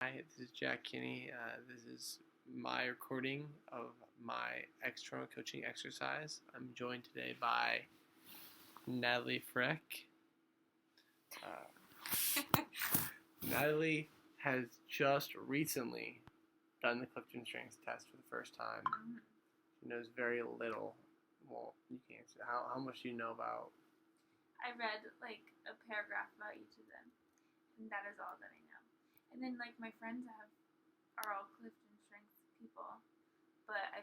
Hi, this is Jack Kinney. This is my recording of my external coaching exercise. I'm joined today by Natalie Freck. Natalie has just recently done the Clifton strengths test for the first time. She knows very little. Well, you can't say. How much do you know about? I read like a paragraph about each of them, and that is all that I know. And then like my friends are all Clifton strengths people, but I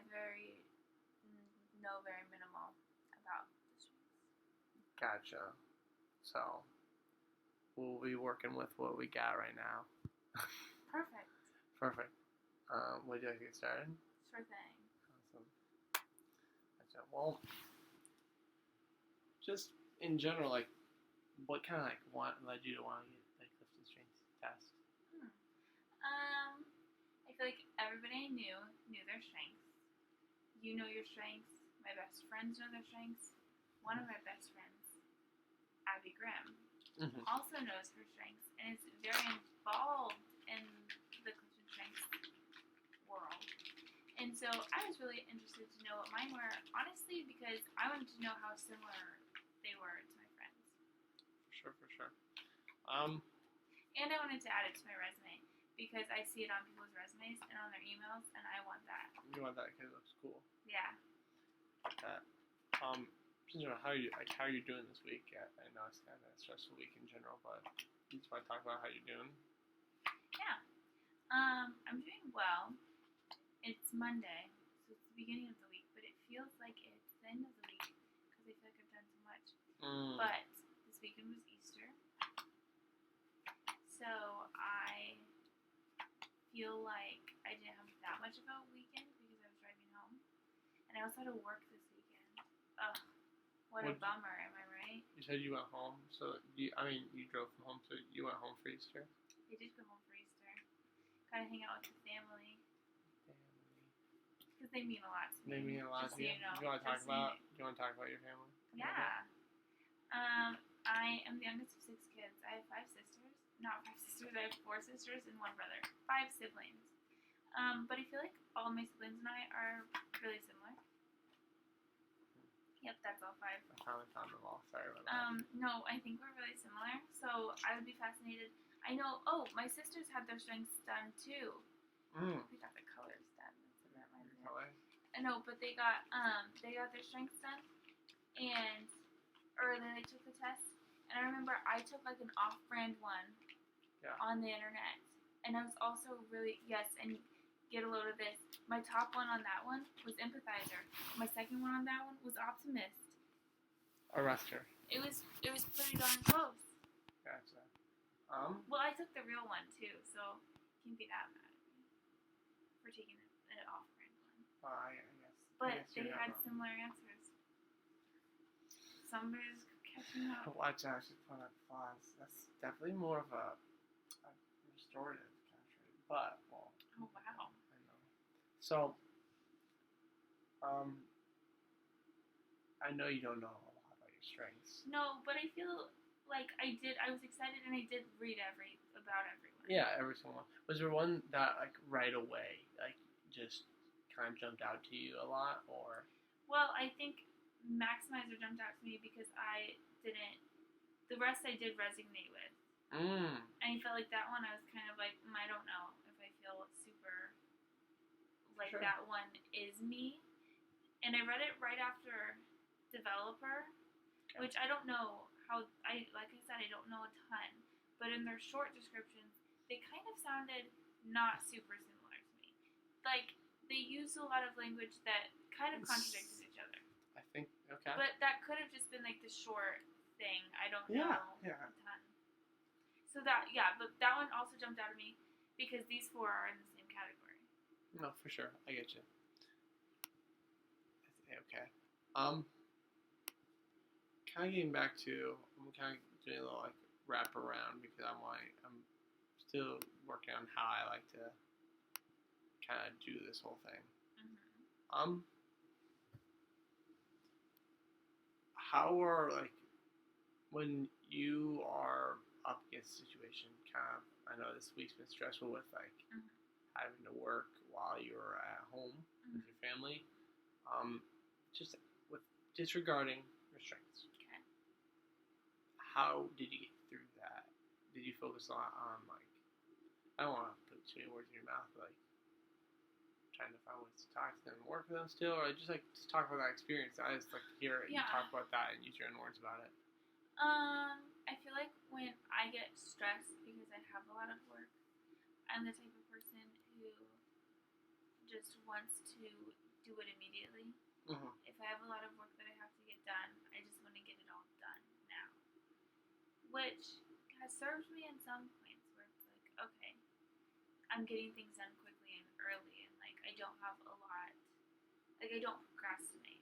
know very minimal about the strengths. Gotcha. So we'll be working with what we got right now. Perfect. Perfect. Would you like to get started? Sure thing. Awesome. Gotcha. Well, just in general, like, what kind of led you to want to get the Clifton Strengths test? I feel like everybody I knew their strengths. You know your strengths. My best friends know their strengths. One of my best friends, Abby Grimm, also knows her strengths and is very involved in the Clifton strengths world. And so I was really interested to know what mine were, honestly, because I wanted to know how similar they were to my friends. For sure. And I wanted to add it to my resume because I see it on people's resumes and on their emails, and I want that. You want that because it looks cool. Yeah. That. How are you doing this week? I know it's kind of a stressful week in general, but you just want to talk about how you're doing? Yeah. I'm doing well. It's Monday, so it's the beginning of the week, but it feels like it's the end of the week because I feel like I've done so much. But this weekend was Easter, so I feel like I didn't have that much of a weekend because I was driving home, and I also had to work this weekend. Ugh, what a bummer, am I right? You said you went home, so you drove from home, so you went home for Easter? I did go home for Easter. Kind of hang out with the family. Because they mean a lot to me. They mean a lot to you. Do you want to talk about your family? Yeah. I am the youngest of 6 kids. I have 5 sisters. Not 5 sisters. I have 4 sisters and 1 brother. 5 siblings. But I feel like all my siblings and I are really similar. Yep, that's all 5. I finally found them all. Sorry about that. No, I think we're really similar. So I would be fascinated. I know. Oh, my sisters had their strengths done too. They got the colors done. I know, but they got their strengths done, or then they took the test, and I remember I took like an off-brand one on the internet, and I was also and get a load of this. My top one on that one was empathizer. My second one on that one was optimist. Arrestor. It was pretty darn close. Gotcha. Well, I took the real one too, so you can't be that mad at me for taking an off-brand one. I guess. But they had similar answers. Somebody's catching up. Watch out, she's putting up flaws. That's definitely more of a restorative kind of trait. But, well. Oh, wow. I know. So, I know you don't know a lot about your strengths. No, but I feel like I was excited and I did read about everyone. Yeah, every single one. Was there one that, like, right away, like, just kind of jumped out to you a lot, or? Well, I think Maximizer jumped out to me because the rest I did resonate with. And I felt like that one I was kind of like, I don't know if I feel super like that one is me. And I read it right after Developer, which I don't know like I said, I don't know a ton. But in their short descriptions, they kind of sounded not super similar to me. Like, they used a lot of language that kind of contradicted each other. I think, okay. But that could have just been like the short thing. I don't know a ton. So but that one also jumped out at me because these 4 are in the same category. No, for sure. I get you. Okay. Kind of getting back to, I'm kind of doing a little like wrap around because I'm still working on how I like to kind of do this whole thing. How are, like, when you are up against a situation, kind of, I know this week's been stressful with like Mhm. having to work while you're at home with your family. Just with disregarding restraints. Okay. How did you get through that? Did you focus on like, I don't want to put too many words in your mouth, but like trying to find ways to talk to them and work with them still, or just like just talk about that experience? I just like to hear it and Yeah. talk about that and use your own words about it. I feel like when I get stressed because I have a lot of work, I'm the type of person who just wants to do it immediately. Mm-hmm. If I have a lot of work that I have to get done, I just want to get it all done now. Which has served me in some points where it's like, okay, I'm getting things done quickly and early, and like I don't have a lot, like I don't procrastinate.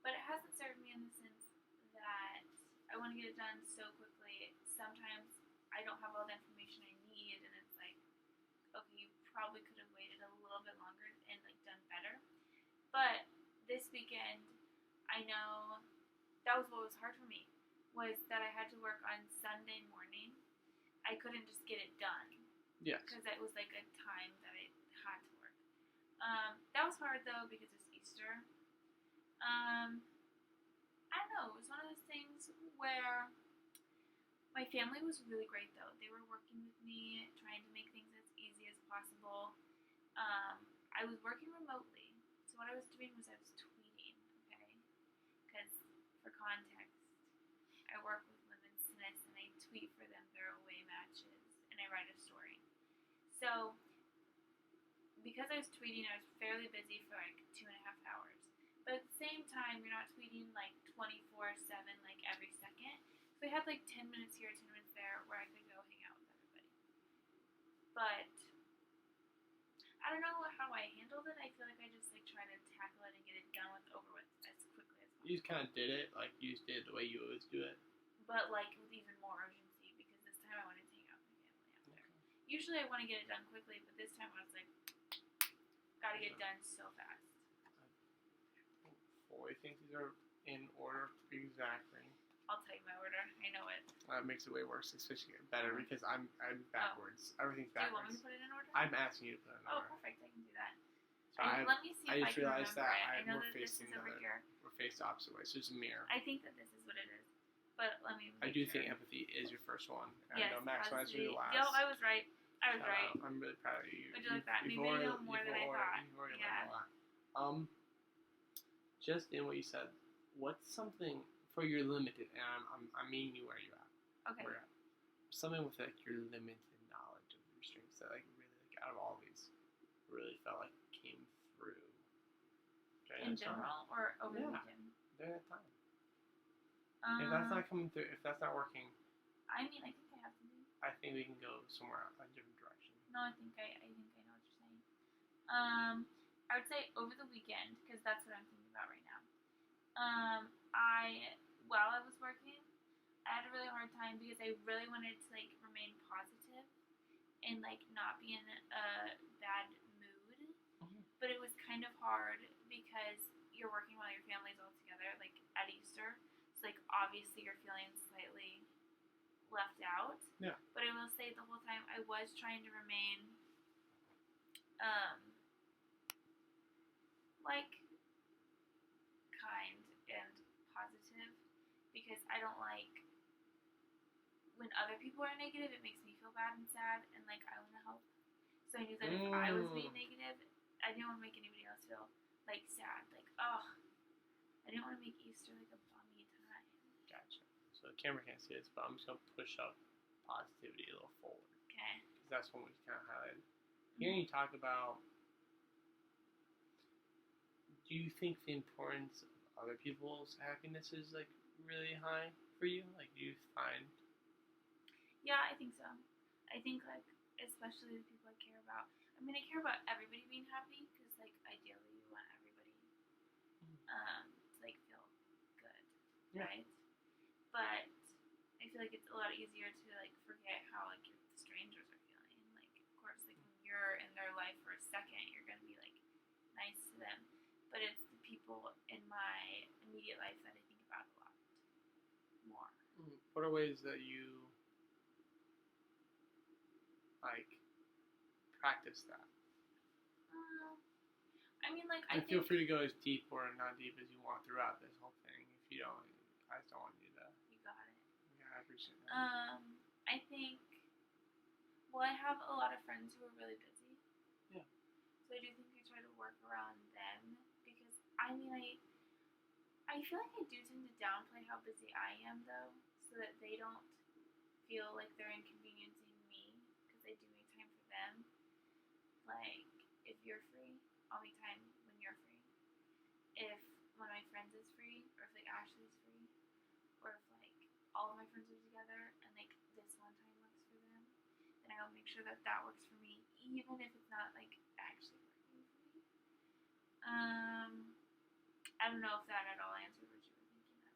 But it hasn't served me in the sense that I want to get it done so quickly. Sometimes I don't have all the information I need, and it's like, okay, you probably could have waited a little bit longer and like done better. But this weekend, I know that was what was hard for me, was that I had to work on Sunday morning. I couldn't just get it done. Yes. Because it was like a time that I had to work. That was hard though because it's Easter. I don't know. It was one of those things where my family was really great though. They were working with me, trying to make things as easy as possible. I was working remotely, so what I was doing was I was tweeting, okay? Because for context, I work with women's tennis and I tweet for them their away matches and I write a story. So because I was tweeting, I was fairly busy for like 2.5 hours. But at the same time, you're not tweeting like 24/7, like every second. So I had like 10 minutes here, 10 minutes there, where I could go hang out with everybody. But I don't know how I handled it. I feel like I just like try to tackle it and get it done with, over with as quickly as possible. You just kind of did it, like you just did it the way you always do it. But like with even more urgency because this time I wanted to hang out with my family out there. Usually I want to get it done quickly, but this time I was like, gotta get it done so fast. 4 things these are in order exactly. I'll tell you my order. I know it. That makes it way worse, especially better because I'm backwards. Everything's Do you want backwards. me to put it in order? I'm asking you to put it in order. Perfect. I can do that. So Let me see I if I just can realized remember that it. I know we're that this is facing over here. We're faced the opposite way, so it's a mirror. I think that this is what it is. But let me I do sure. think empathy is your first one. Yes, I know maximize your last. Yo, I was right. I was Shout right. out. I'm really proud of you. Would you like that? Maybe I know more than I thought. You've already Yeah. learned a lot. Just in what you said, what's something for your limited, and I'm meeting you where you're at. Okay. Where you're at. Something with like your limited knowledge of your strengths that like really like out of all these really felt like came through. In general or over the Yeah. weekend? During that time. If that's not coming through, if that's not working, I mean, I think I have to be. I think we can go somewhere a different direction. No, I think I know what you're saying. I would say over the weekend because that's what I'm thinking about right now. While I was working, I had a really hard time because I really wanted to like remain positive and like not be in a bad mood. Mm-hmm. But it was kind of hard because you're working while your family's all together, like at Easter. So like obviously you're feeling slightly left out. Yeah. But I will say the whole time I was trying to remain like kind and positive because I don't like when other people are negative. It makes me feel bad and sad, and like I want to help. So I knew that if I was being negative, I didn't want to make anybody else feel like sad. Like, oh, I didn't want to make Easter like a bummy time. Gotcha. So the camera can't see this, but I'm just gonna push up positivity a little forward. Okay. Because that's when we kind of highlighted. Hearing you talk about, do you think the importance of other people's happiness is like really high for you? Like, do you find? Yeah, I think so. I think like especially the people I care about. I mean, I care about everybody being happy because like ideally you want everybody to like feel good, right? But I feel like it's a lot easier to like forget how like the strangers are feeling. Like, of course, like when you're in their life for a second, you're gonna be like nice to them. But it's the people in my immediate life that I think about a lot more. What are ways that you practice that? I mean, like, And feel free to go as deep or not deep as you want throughout this whole thing. If you don't, I just don't want you to. You got it. Yeah, I appreciate that. I think. Well, I have a lot of friends who are really busy. Yeah. So I do think I try to work around them because I mean I feel like I do tend to downplay how busy I am though, so that they don't feel like they're inconveniencing me because I do make time for them. Like, if you're free, I'll make time when you're free. If one of my friends is free, or if like Ashley's free, or if like all of my friends are together and like this one time works for them, then I'll make sure that that works for me, even if it's not like actually working for me. I don't know if that at all answered what you were thinking of,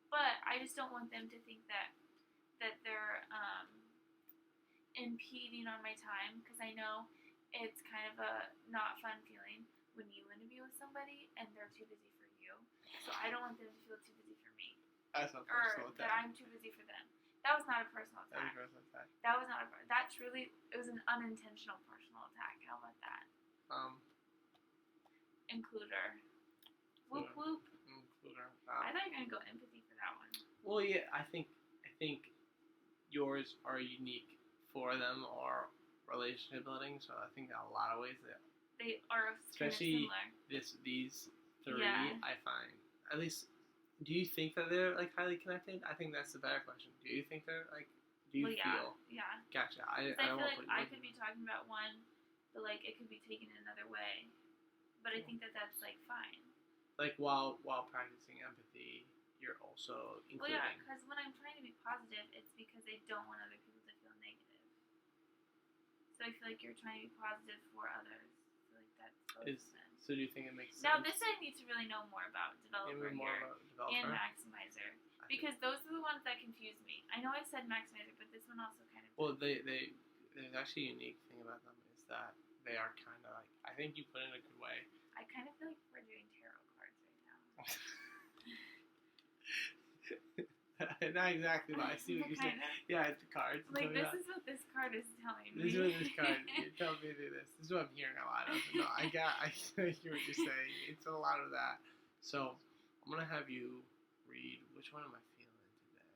but I just don't want them to think that they're impeding on my time, because I know it's kind of a not fun feeling when you want to be with somebody and they're too busy for you. So I don't want them to feel too busy for me. That's not personal attack. That I'm too busy for them. That was not a personal attack. That was not a. That truly, it was an unintentional personal attack. How about that? Includer. Whoop whoop. Includer. I thought you were gonna go empathy for that one. Well, yeah, I think yours are unique for them or relationship building. So I think in a lot of ways they are especially kind of similar. These three, yeah. I find at least. Do you think that they're like highly connected? I think that's the better question. Do you think they're like? Do you feel? Yeah. Gotcha. I feel like I could be talking about one, but like it could be taken another way. But I think that's like fine. Like while practicing empathy, you're also including. Well, yeah, because when I'm trying to be positive, it's because I don't want other people to feel negative. So I feel like you're trying to be positive for others. So like that's both sense. So do you think it makes sense? Now this I need to really know more about developer and maximizer, because those are the ones that confuse me. I know I said maximizer, but this one also kind of. Well, there's actually a unique thing about them is that they are kind of like, I think you put it in a good way. I kind of feel like we're doing tarot cards right now. Not exactly, but I see what you're saying. Yeah, it's the cards. Like, this is what this card is telling me. This is what this card is telling me to do this. This is what I'm hearing a lot of. No, I hear what you're saying. It's a lot of that. So, I'm going to have you read, which one am I feeling today?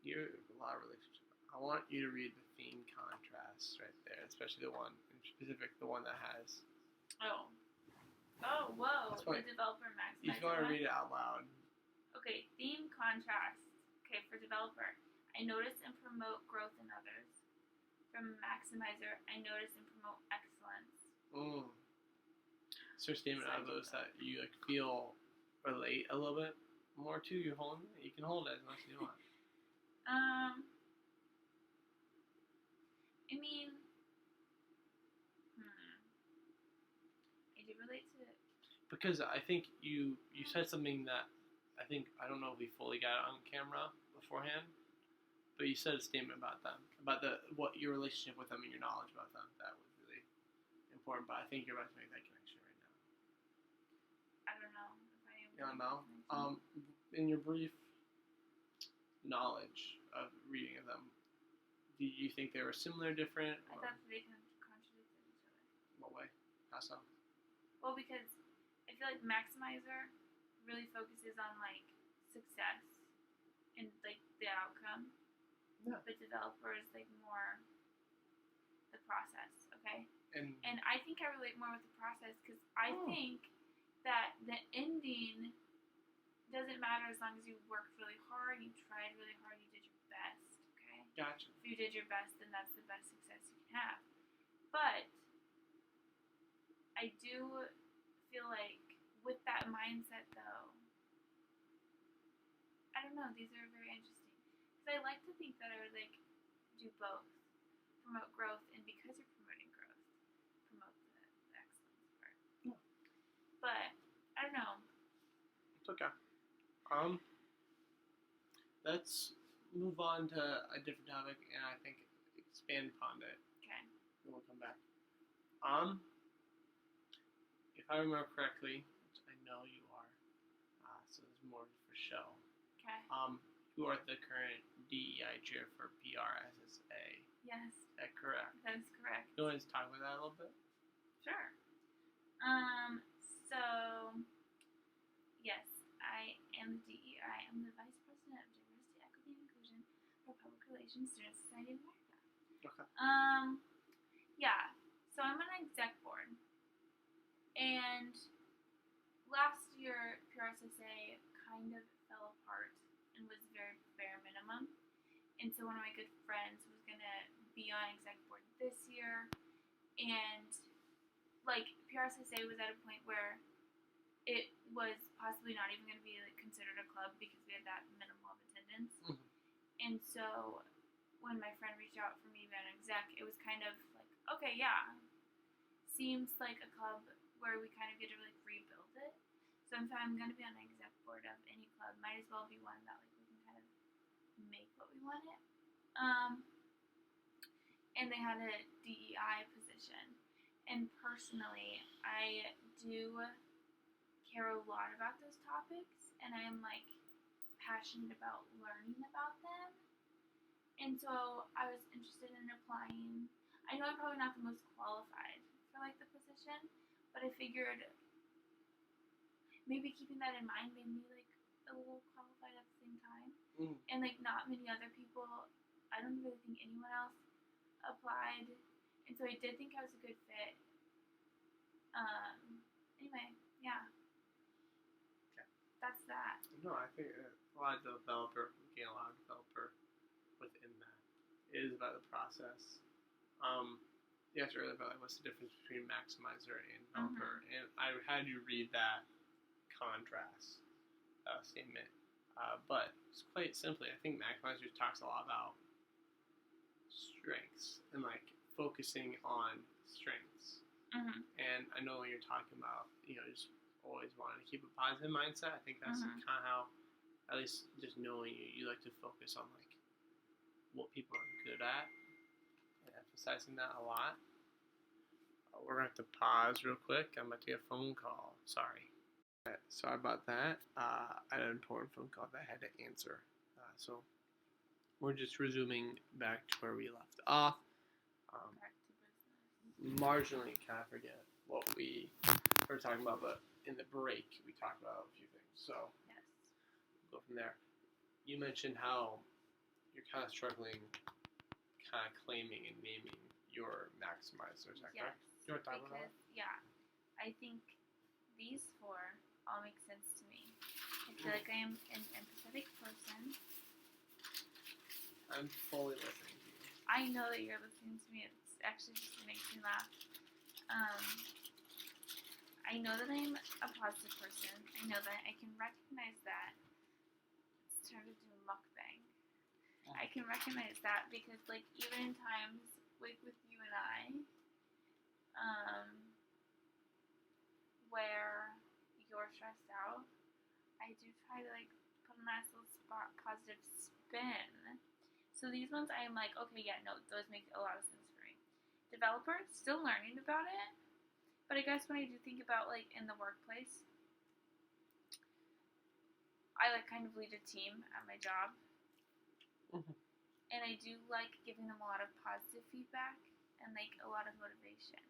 You're a lot of relationship. I want you to read the theme contrast right there, especially the one, in specific, the one that has. Oh, whoa. The developer maximizer. You just want to read it out loud. Okay, theme contrast. Okay, for developer, I notice and promote growth in others. From maximizer, I notice and promote excellence. Is there a statement out of those that you like feel relate a little bit more to? You're holding it. You can hold it as much as you want. I mean, I do relate to it. Because I think you said something that I don't know if we fully got it on camera beforehand, but you said a statement about them, about what your relationship with them and your knowledge about them. That was really important. But I think you're about to make that connection right now. I don't know if I am. You don't know? In your brief knowledge of reading of them, do you think they were similar, different? I thought they contradicted each other. What way? How so? Well, because I feel like maximizer really focuses on like success and like the outcome. Yeah. But developer is like more the process, okay? And I think I relate more with the process because I think that the ending doesn't matter as long as you worked really hard, you tried really hard, you did your best, okay? Gotcha. If you did your best, then that's the best success you can have. But I do feel like with that mindset, though, I don't know, these are very interesting. Because I like to think that I would, like, do both. Promote growth, and because you're promoting growth, promote the excellence part. Yeah. But, I don't know. It's okay. Let's move on to a different topic, and I think expand upon it. Okay. And we'll come back. If I remember correctly, which I know you are, so there's more for show. Okay. You are the current DEI chair for PRSSA. Yes. Is that correct? That is correct. You want to talk about that a little bit? Sure. So, yes, I am the DEI. I'm the Vice President of Diversity, Equity, and Inclusion for Public Relations Student Society of America. Okay. Yeah. So I'm on an exec board. And last year, PRSSA kind of fell apart and was very bare minimum. And so one of my good friends was going to be on exec board this year. And, like, PRSSA was at a point where it was possibly not even going to be, like, considered a club because we had that minimal of attendance. Mm-hmm. And so when my friend reached out for me to be on exec, it was kind of like, okay, yeah, seems like a club where we kind of get to, like, rebuild it. So if I'm going to be on an exec board of any club, might as well be one that, like, we can kind of make what we want it. And they had a DEI position. And personally, I do care a lot about those topics, and I am, like, passionate about learning about them. And so I was interested in applying. I know I'm probably not the most qualified for, like, the position, but I figured maybe keeping that in mind made me, like, a little qualified at the same time. Mm. And, like, not many other people, I don't really think anyone else applied. And so I did think I was a good fit. Anyway, yeah. Okay. That's that. No, I think a lot of developer, getting a lot of developer within that. It is about the process. You asked earlier about, like, what's the difference between maximizer and developer, and I had you read that contrast statement. But it's quite simply, I think maximizer talks a lot about strengths and, like, focusing on strengths. Mm-hmm. And I know when you're talking about, just always wanting to keep a positive mindset. I think that's kind of how, at least just knowing you like to focus on, like, what people are good at and emphasizing that a lot. We're going to have to pause real quick. I'm about to get a phone call. Sorry. Sorry about that. I had an important phone call that I had to answer. So we're just resuming back to where we left off. Back to business. Marginally kind of forget what we were talking about, but in the break we talked about a few things. So Yes. we'll go from there. You mentioned how you're kind of struggling, kind of claiming and naming your maximizer. Is that correct? You want to talk about that? Yeah, I think these four all make sense to me. I feel like I am an empathetic person. I'm fully listening to you. I know that you're listening to me. It's actually just makes me laugh. I know that I'm a positive person. I know that I can recognize that. It's trying to do a mukbang. I can recognize that because, like, even in times with you and I, where you're stressed out, I do try to, like, put a nice little positive spin. So these ones I'm like, okay, yeah, no, those make a lot of sense for me. Developer, still learning about it. But I guess when I do think about, like, in the workplace, I, like, kind of lead a team at my job. Mm-hmm. And I do like giving them a lot of positive feedback and, like, a lot of motivation.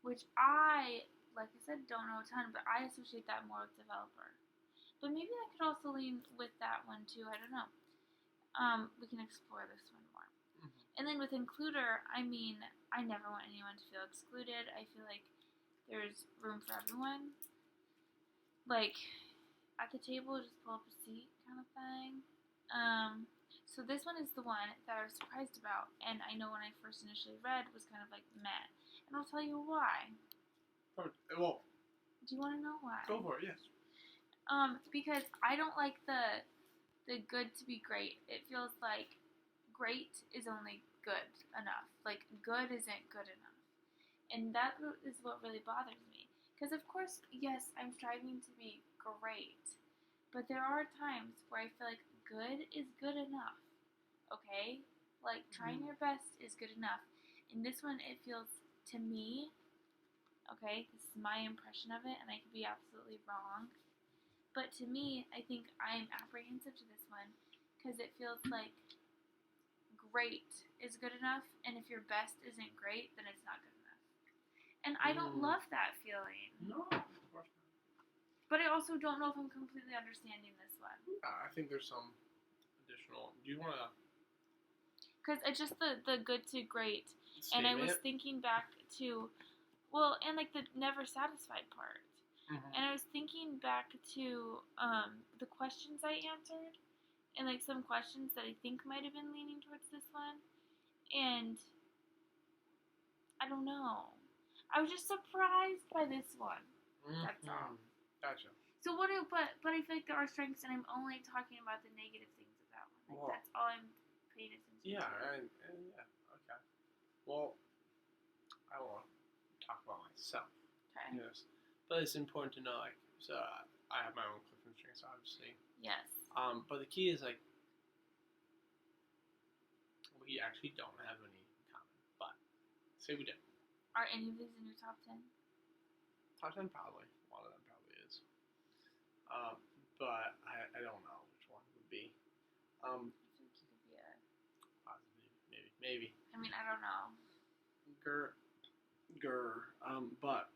Which I, like I said, don't know a ton, but I associate that more with developer. But maybe I could also lean with that one too, I don't know. We can explore this one more. Mm-hmm. And then with includer, I mean, I never want anyone to feel excluded. I feel like there's room for everyone. Like, at the table, just pull up a seat kind of thing. So this one is the one that I was surprised about, and I know when I first initially read was kind of like meh. And I'll tell you why. Well, do you want to know why? Go for it, yes. Because I don't like the good to be great. It feels like great is only good enough. Like, good isn't good enough. And that is what really bothers me. Because, of course, yes, I'm striving to be great. But there are times where I feel like good is good enough. Okay? Like, trying your best is good enough. In this one, it feels, to me, okay, this is my impression of it, and I could be absolutely wrong. But to me, I think I'm apprehensive to this one because it feels like great is good enough, and if your best isn't great, then it's not good enough. And I don't love that feeling. No, of course not. But I also don't know if I'm completely understanding this one. I think there's some additional. Do you want to? Because it's just the good to great. And I was thinking back to, well, and like the never satisfied part. Mm-hmm. And I was thinking back to the questions I answered, and like some questions that I think might have been leaning towards this one. And I don't know. I was just surprised by this one. That's all. Gotcha. So but I feel like there are strengths, and I'm only talking about the negative things of that one. Like, that's all I'm paying attention to. Yeah, and yeah, okay. Well, I want to talk about myself. Okay. Yes, but it's important to know, like, so I have my own Clifton strengths, obviously. Yes. But the key is, like, we actually don't have any in common. But say we did. Are any of these in your top 10? Top 10 probably. One of them probably is. But I don't know which one would be. I think you could be a... Possibly. Maybe. I mean, I don't know. But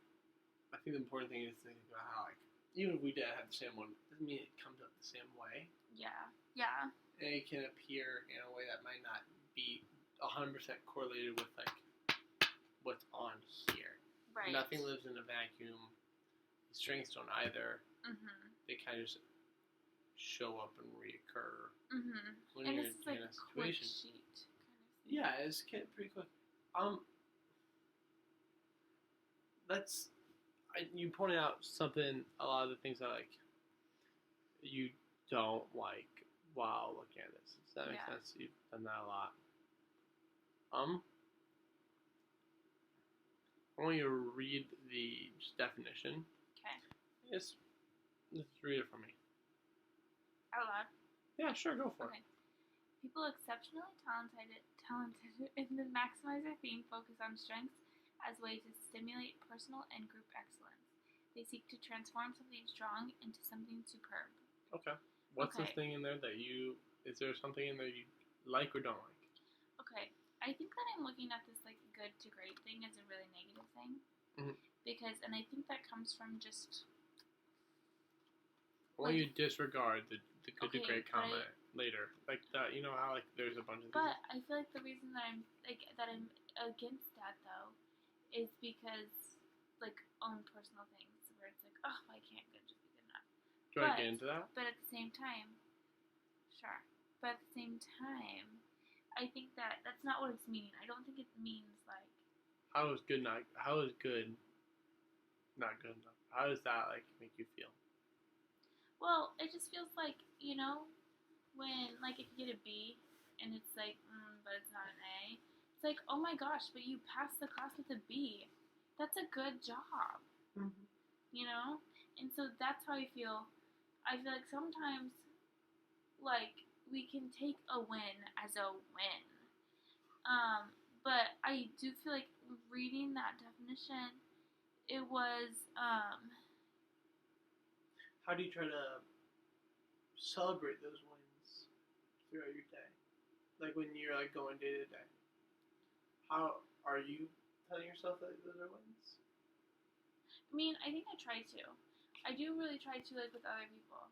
I think the important thing is to think about how, like, even if we did have the same one, doesn't mean it comes out the same way. Yeah. Yeah. And it can appear in a way that might not be 100% correlated with, like, what's on here. Right. Nothing lives in a vacuum. The strengths don't either. Mm-hmm. They kind of just show up and reoccur. Mm-hmm. When And you're this is like in a a quick situation. sheet kind of thing. Yeah, it's pretty quick. You pointed out something. A lot of the things that, like, you don't like while looking at this. Does that make sense? You've done that a lot. I want you to read the definition. Okay. Just read it for me. Out loud. Yeah, sure, go for it. Okay. People exceptionally talented in the maximizer theme focus on strengths as a way to stimulate personal and group excellence. They seek to transform something strong into something superb. Okay. What's the thing in there that is there something in there you like or don't like? Okay. I think that I'm looking at this, like, good to great thing as a really negative thing. Mm-hmm. And I think that comes from just... Why don't you disregard the good to great comment later? Like that, you know how, like, there's a bunch of things. But I feel like the reason that I'm against that, though, is because, like, own personal things where it's like, oh, I can't just be good enough. Do I get into that? But at the same time, sure. But at the same time, I think that's not what it's meaning. I don't think it means, like... How is good not good enough? How does that, like, make you feel? Well, it just feels like, you know, when, like, if you get a B, and it's like, but it's not an A, it's like, oh my gosh, but you passed the class with a B. That's a good job. Mm-hmm. You know? And so that's how I feel. I feel like sometimes, like, we can take a win as a win. But I do feel like reading that definition, it was, How do you try to celebrate those wins throughout your day? Like, when you're, like, going day to day. How are you telling yourself that those are wins? I mean, I think I try to. I do really try to, like, with other people.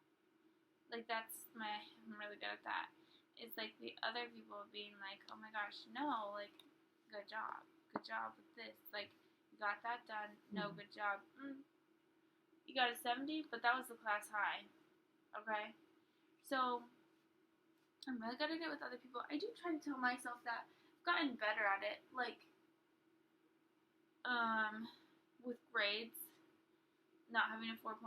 Like, I'm really good at that. It's like the other people being like, oh my gosh, no, like, good job with this. Like, you got that done. No, good job. You got a 70, but that was the class high. Okay? So, I'm really good at it with other people. I do try to tell myself that I've gotten better at it. Like, with grades, not having a 4.0.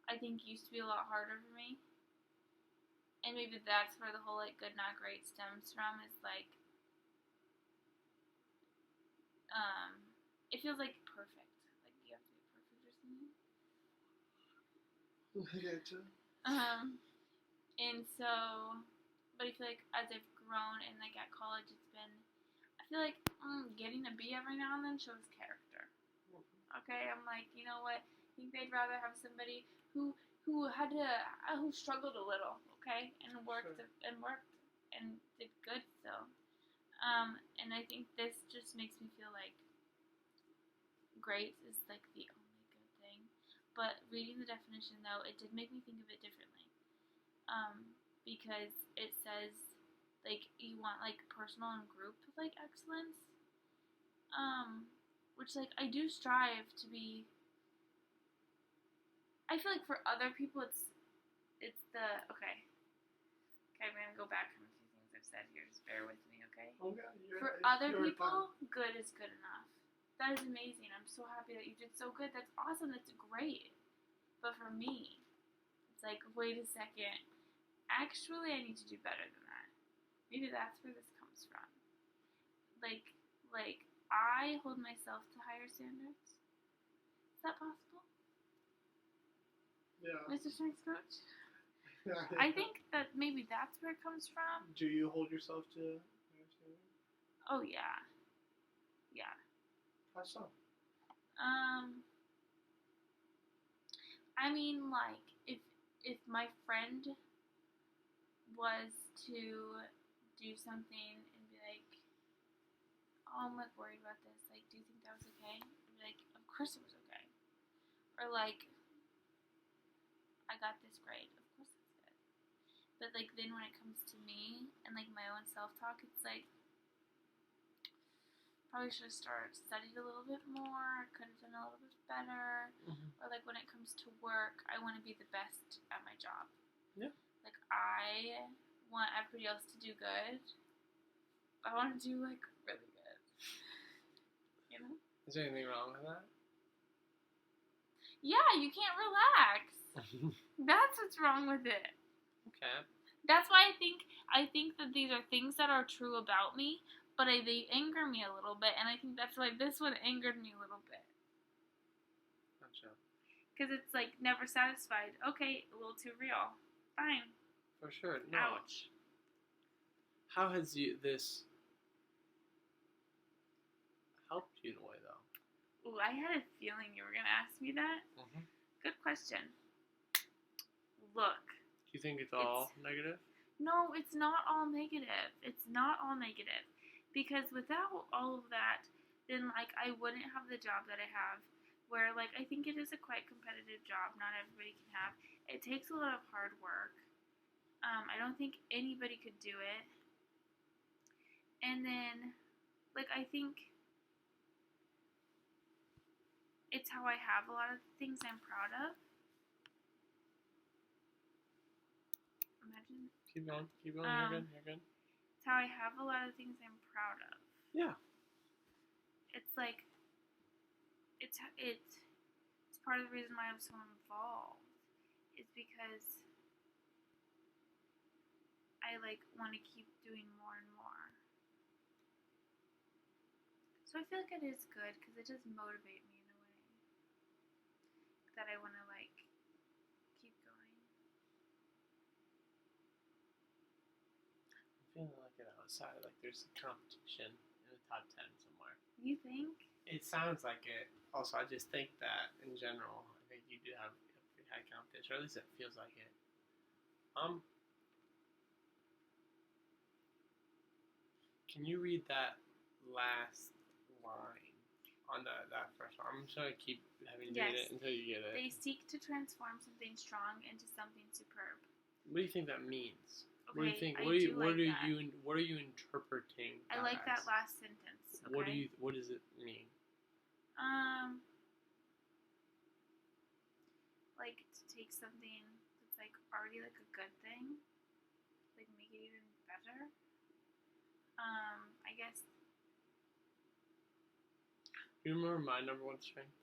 I think used to be a lot harder for me. And maybe that's where the whole, like, good, not great stems from, is, like, it feels like perfect. Like, you have to be perfect or something. And so, but I feel like as I've grown and, like, at college, I feel like getting a B every now and then shows character. Okay, I'm like, you know what? I think they'd rather have somebody who struggled a little. okay and worked Sure. and did good still. And I think this just makes me feel like great is like the only good thing. But reading the definition though, it did make me think of it differently. Because it says like you want like personal and group like excellence. Which like I do strive to be. I feel like for other people it's the okay. Okay, I'm gonna go back from a few things I've said here. Just bear with me, okay? Okay. For other people, good is good enough. That is amazing. I'm so happy that you did so good. That's awesome. That's great. But for me, it's like, wait a second. Actually, I need to do better than that. Maybe that's where this comes from. Like I hold myself to higher standards. Is that possible? Yeah. Mr. Strength Coach? I think that maybe that's where it comes from. Do you hold yourself to? Oh yeah. Yeah. How so? I mean, like, if my friend was to do something and be like, oh, I'm like worried about this. Like, do you think that was okay? I'd be like, of course it was okay. Or like, I got this grade. Of course it's good. But like then when it comes to me and like my own self-talk, it's like probably should have studied a little bit more. Could have done a little bit better. Mm-hmm. Or like when it comes to work, I want to be the best at my job. Yeah. Like I want everybody else to do good. I want to do like really good. You know? Is there anything wrong with that? Yeah, you can't relax. That's what's wrong with it. Okay. That's why I think that these are things that are true about me, but they anger me a little bit, and I think that's why this one angered me a little bit. Gotcha. Because it's like never satisfied. Okay, a little too real. Fine. For sure. No. Ouch. How has this helped you in a way, though? Ooh, I had a feeling you were gonna ask me that. Mm-hmm. Good question. Look. Do you think it's all negative? No, it's not all negative. It's not all negative. Because without all of that, then, like, I wouldn't have the job that I have. Where, like, I think it is a quite competitive job. Not everybody can have. It takes a lot of hard work. I don't think anybody could do it. And then, like, I think it's how I have a lot of things I'm proud of. Imagine. Keep going. You're good. It's how I have a lot of things I'm proud of. Yeah. It's like, it's part of the reason why I'm so involved. Is because I, like, want to keep doing more and more. So I feel like it is good, because it does motivate me in a way. That I want to, like, keep going. I'm feeling like it outside, like there's a competition in the top 10 somewhere. You think? It sounds like it. Also, I just think that in general, I think you do have a pretty high competition, or at least it feels like it. Can you read that last line on that first one? I'm just gonna keep having you read it until you get it. They seek to transform something strong into something superb. What do you think that means? Okay, What do you think? I What do like that. What are you interpreting? I like that last sentence. Okay? What does it mean? Like to take something that's like already like a good thing, like make it even better. I guess. Do you remember my number one strength?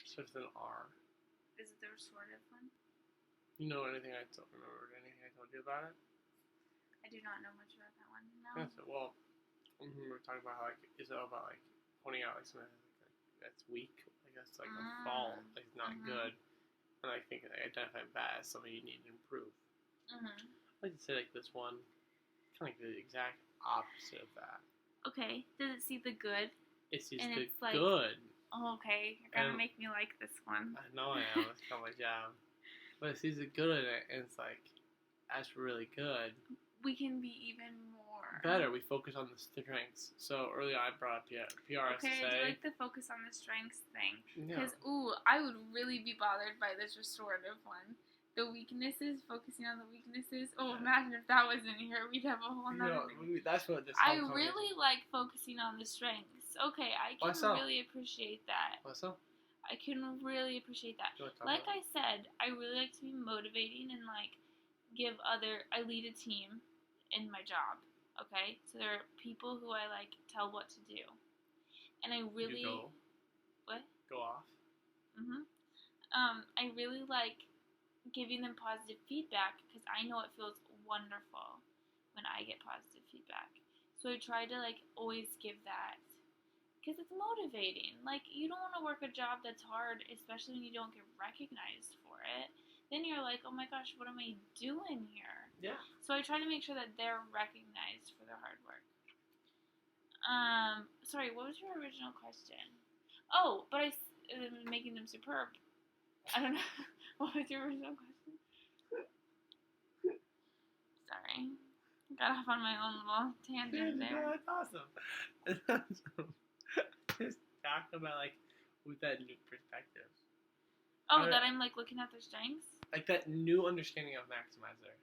Starts with an R. Is it the restorative one? You know anything I told you about it? I do not know much about that one. No. Yeah, so, well, we were talking about how, like, it's all about, like, pointing out, like, something that's weak, like, that's, like, a fault, like, not good, and I think identifying that as something you need to improve. I'd like to say, like, this one, kind of like the exact opposite of that. Okay, does it see the good? It sees and the it's like, good. Oh, okay, you're gonna make me like this one. I know I am, that's kind of my job. But he's good at it, and it's like, that's really good. We can be even more. Better, we focus on the strengths. So earlier I brought up PRSA. Okay, I do like the focus on the strengths thing. Yeah. Because, I would really be bothered by this restorative one. The weaknesses, focusing on the weaknesses. Oh, imagine if that was in here. We'd have a whole nother thing. That's what this I really like focusing on the strengths. Okay, I can really appreciate that. What's up? I can really appreciate that. Like I said, I really like to be motivating and like I lead a team in my job. Okay, so there are people who I like tell what to do, and I really go off. I really like giving them positive feedback because I know it feels wonderful when I get positive feedback. So I try to like always give that because it's motivating. Like you don't want to work a job that's hard, especially when you don't get recognized for it. Then you're like, oh my gosh, what am I doing here? Yeah. So I try to make sure that they're recognized for their hard work. Sorry, what was your original question? Oh, but making them superb. I don't know. What was your original question? Sorry. Got off on my own little tangent there. No, that's awesome. That's awesome. Just talk about like with that new perspective. Oh, that I'm like looking at their strengths? Like that new understanding of maximizer.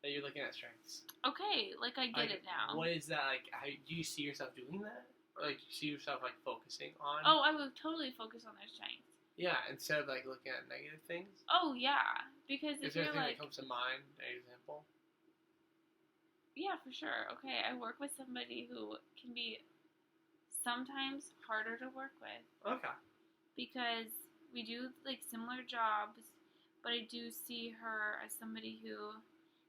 That you're looking at strengths. Okay, like I get it now. What is that like? How do you see yourself doing that? Or like you see yourself like focusing on? Oh, I would totally focus on their strengths. Yeah, instead of like looking at negative things. Oh yeah, because if is there you're anything like, that comes to mind? An example? Yeah, for sure. Okay, I work with somebody who can be sometimes harder to work with. Okay. Because we do like similar jobs, but I do see her as somebody who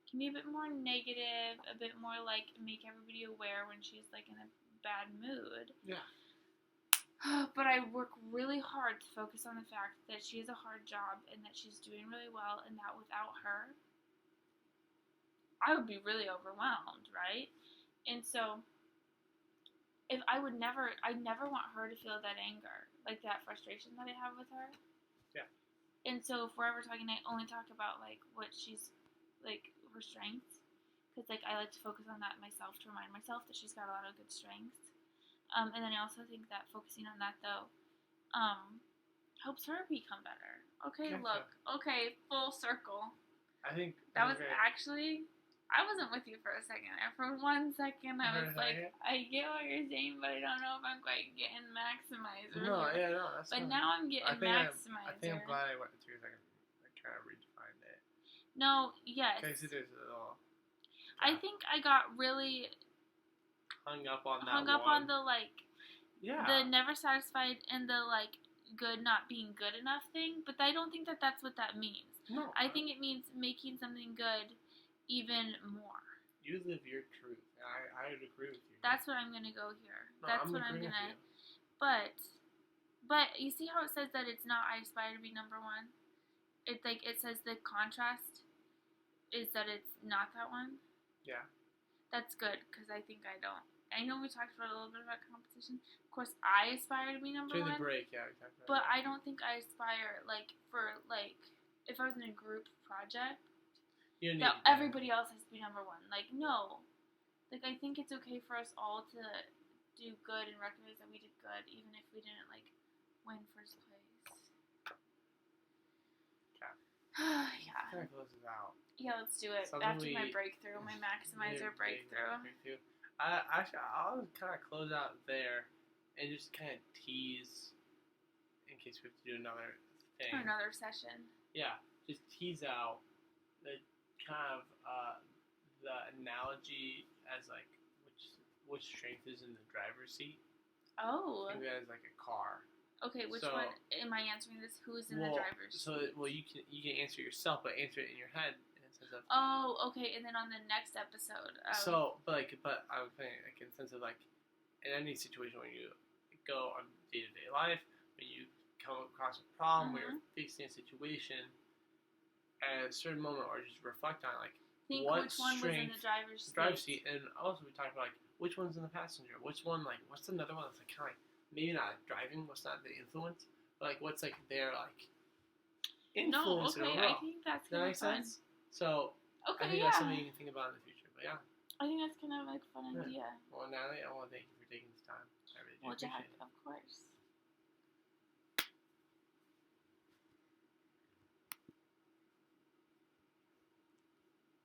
can be a bit more negative, a bit more like make everybody aware when she's like in a bad mood. Yeah. But I work really hard to focus on the fact that she has a hard job and that she's doing really well, and that without her, I would be really overwhelmed, right? And so, I never want her to feel that anger, like that frustration that I have with her. Yeah. And so, if we're ever talking, I only talk about like what she's like her strengths, because like I like to focus on that myself to remind myself that she's got a lot of good strengths. And then I also think that focusing on that though, helps her become better. Okay, Gotcha. look, okay, full circle. I think that was great. Actually, I wasn't with you for a second. For 1 second, I was like, I get what you're saying, but I don't know if I'm quite getting maximizer. No, here. Yeah, no, that's But fine. now I'm getting maximizer. I think I'm glad I went through a second. I kind of redefined it. No, yes. Okay, so there's a little. I think I got really hung up on the like, the never satisfied and the like good not being good enough thing. But I don't think that that's what that means. No, I think it means making something good even more. You live your truth. I would agree with you. That's what I'm gonna go here. No, that's what I'm gonna. But you see how it says that it's not I aspire to be number one. It's like it says the contrast is that it's not that one. Yeah. That's good because I think I don't. I know we talked about a little bit about competition. Of course, I aspire to be number one. During the break, yeah, we talked about. But I don't think I aspire like for like if I was in a group project. That everybody else has to be number one. Like, no. Like, I think it's okay for us all to do good and recognize that we did good, even if we didn't, like, win first place. Okay. Yeah. Kind of close it out. Yeah, let's do it. After my breakthrough, my maximizer breakthrough. I'll kind of close out there and just kind of tease in case we have to do another thing. Or another session. Yeah, just tease out the kind of the analogy as like which strength is in the driver's seat. Oh. Think of it as like a car. Okay, which one am I answering this? Who is in the driver's seat? You can answer yourself, but answer it in your head in a sense of. Oh, okay, and then on the next episode. But I was saying like in the sense of like in any situation when you go on day-to-day life, when you come across a problem, when you're facing a situation. At a certain moment, or just reflect on like think which one was in the driver's seat, and also we talked about like which one's in the passenger, which one like what's another one that's like kind of like, maybe not driving, what's not the influence, but like what's like their like influencer okay, overall. I think that's Does that kind make of fun. sense? So Okay, I think that's something you can think about in the future. But yeah. I think that's kind of like a fun Yeah. idea. Well, Natalie, I want to thank you for taking this time. I really do Well, Jack, appreciate it. of course.